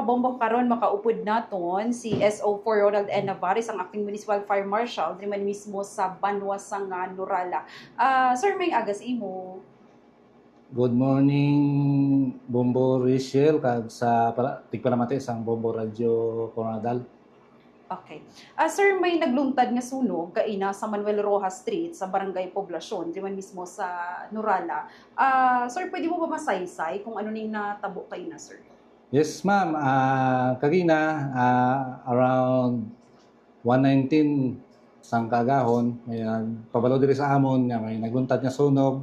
kabombo karon makaupod naton si SO4 Ronald N. Navarez, ang acting municipal fire marshal driman mismo sa Banwa Sanga, Nurala. Sir, may agas imo. Good morning, Bombo Rachel, kag sa tigpalamati sang Bombo Radio Coronadal. Okay. Sir, may nagluntad nga sunog kaina sa Manuel Rojas Street sa Barangay Poblacion, driman mismo sa Nurala. Sir, pwede mo ba masaysay kung ano ning natabo kaina, sir? Yes, ma'am. Kagina, around 1:19 sang kagahon, may pabalo diri sa amon nga may nagluntad nga sunog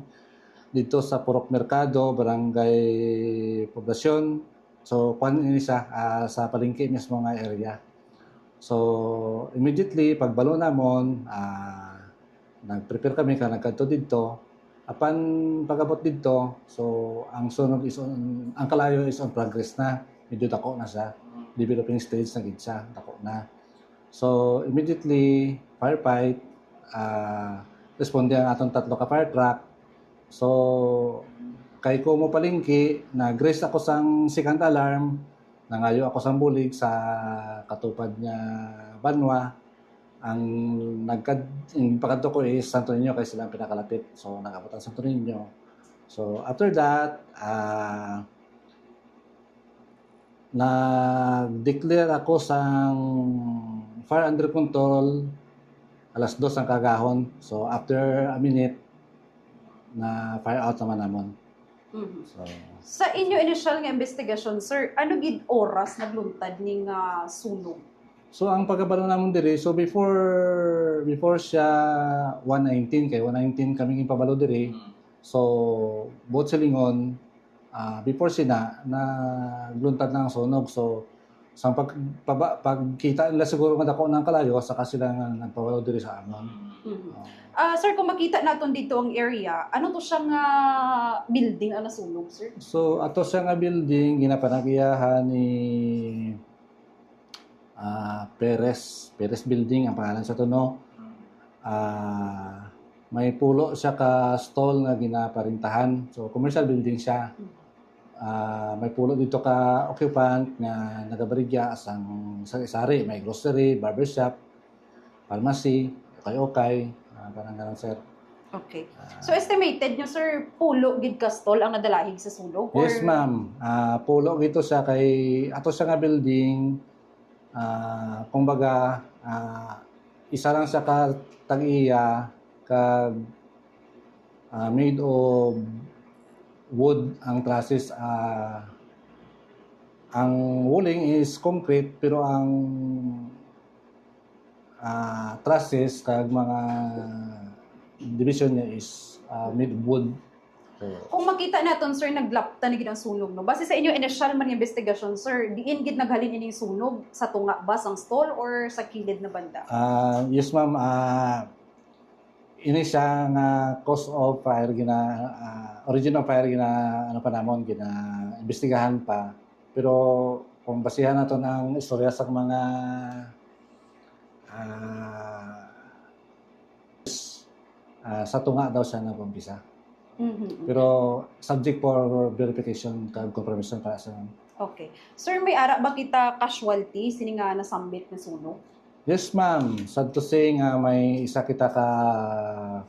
dito sa Purok Mercado, Barangay Poblacion. So, kuan ini siya sa palengke mismo nga area. So, immediately, pagbalo namon, nag-prepare kami ka nagkadto dito. Apan pagabot dito, so ang sunog is ang kalayo is on progress na. Medyo dako na siya. Developing stage na gid siya, dako na. So, immediately, firefight, responde ang atong tatlo ka fire truck. So, kay ko mo palengke, nag-raise ako sang second alarm, nangayo ako sang bulig sa katupad nga Banwa. Ang pagkadto ko is Santo Niño kay sila ang pinakalapit. So, nag-abot ang Santo Niño. So, after that, nag-declare ako sang fire under control alas 2 ang kagahon. So, after a minute, na fire out naman namon. Mhm. So, Sa inyo initial nga investigation, sir, ano gid oras nagluntad ning sunog? so ang pagkabalo namon diri, so before siya 1:19 kay 1:19 kami ipabalo diri. So buot silingon, before sina na gluntad na ang sunog. So sa pagkita nila siguro nga dako nang kalayo saka sila nga nagpabalo diri sa amon. Mhm. Sir, kung makita naton dito ang area, ano to siyang building ang nasunog, sir? So ato siya nga building ginapanagiyahan ni Perez Building ang pangalan sa tuno. May pulo siya ka stall nga ginaparintahan. So commercial building siya. May pulo dito ka occupant nga nagabarigya sang sari-sari, may grocery, barbershop, pharmacy, okay, parang ganun, sir. Okay. So estimated nyo, sir, pulo gid ka stall ang nadalahig sa sunog? Or... Yes, ma'am. Pulo gito siya kay ato siya nga building. Kumbaga, isa lang siya ka tag-iya kag made of wood ang trusses. Ang walling is concrete pero ang trusses kag mga division niya is made of wood. Kung makita naton, sir, naglapta na gid ang sunog, no? Base sa inyo initial man nga investigation, sir, diin gid naghalin ining sunog sa tunga ba sang stall or sa kilid na banda? Yes, ma'am. Ini siya nga cause of fire original fire ano pa namon investigahan pa. Pero kung basihan nato ng istorya sa mga sa tunga daw siya nag-umpisa. Mhm. Pero subject for verification kag confirmation para sa Okay. Sir, may ara ba kita casualty sini nga nasambit na sunog? Yes, ma'am. Sad to say nga may isa kita ka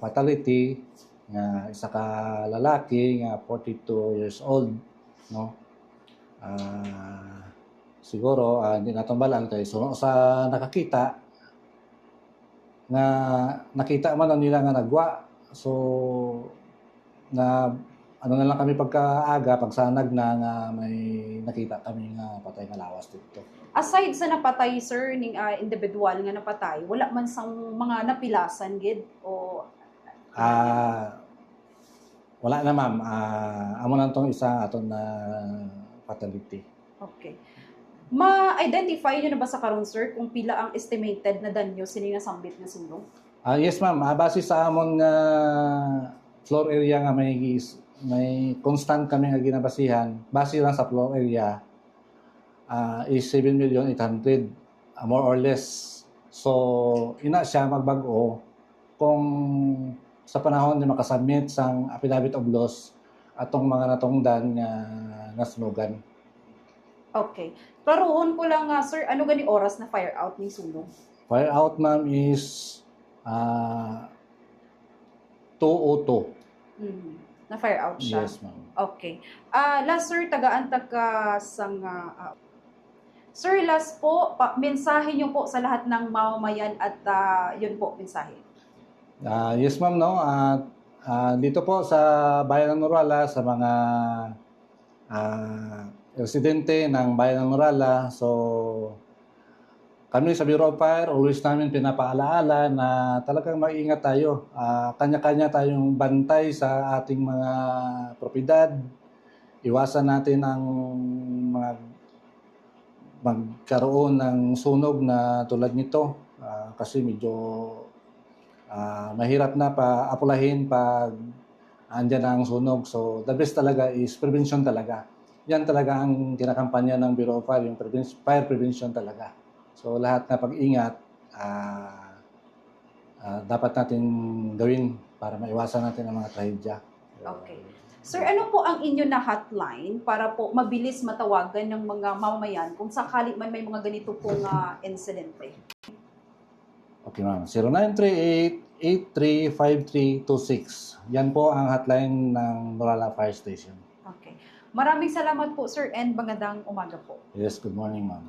fatality, nga isa ka lalaki nga 42 years old, no? Siguro hindi naton balaan kay so sa nakakita nga nakita man nila nga nagwa. So na ano na lang kami pagkaaga pagsanag na nga may nakita kami nga patay nga lawas dito. Aside sa napatay, sir, ning individual nga napatay, wala man sang mga napilasan gid o Wala na, ma'am. Amo lang tong isa aton na fatality. okay. Ma-identify nyo na ba sa karon, sir, kung pila ang estimated na danyo sini nga sambit nga sunog? Yes, ma'am. Base sa amon nga floor area nga may constant kami nga ginabasihan. Base lang sa floor area is 7,800,000 more or less. So, ina siya magbago kung sa panahon na makasubmit sang affidavit of loss atong mga natungdan nga nasunugan. Okay. Klarohon ko lang, sir, ano gani oras na fire out ni sunog? Fire out, ma'am, is ah 2:02. Mhm. Na fire out siya. Yes, ma'am. Okay. Last sir, tagaan-tag ka sang Sir, last po, mensahe niyo po sa lahat ng mamamayan at yun po, mensahe. Yes, ma'am, no. Dito po sa Bayan ng Norala, sa mga residente ng Bayan ng Norala, so kami sa Bureau of Fire, always namin pinapaalaala na talagang mag-ingat tayo. Kanya-kanya tayong bantay sa ating mga propiedad. Iwasan natin ang mga magkaroon ng sunog na tulad nito kasi medyo mahirap na pa-apulahin pag andyan ang sunog. So the best talaga is prevention talaga. Yan talaga ang kinakampanya ng Bureau of Fire, yung fire prevention talaga. So lahat na pag-ingat dapat natin gawin para maiwasan natin ang mga trahedya. Okay. Sir, ano po ang inyo na hotline para po mabilis matawagan ng mga mamamayan kung sakali man may mga ganito pong insidente? Okay, ma'am. 0938-835326. Yan po ang hotline ng Norala Fire Station. Okay. Maraming salamat po, sir, and magandang umaga po. Yes, good morning, ma'am.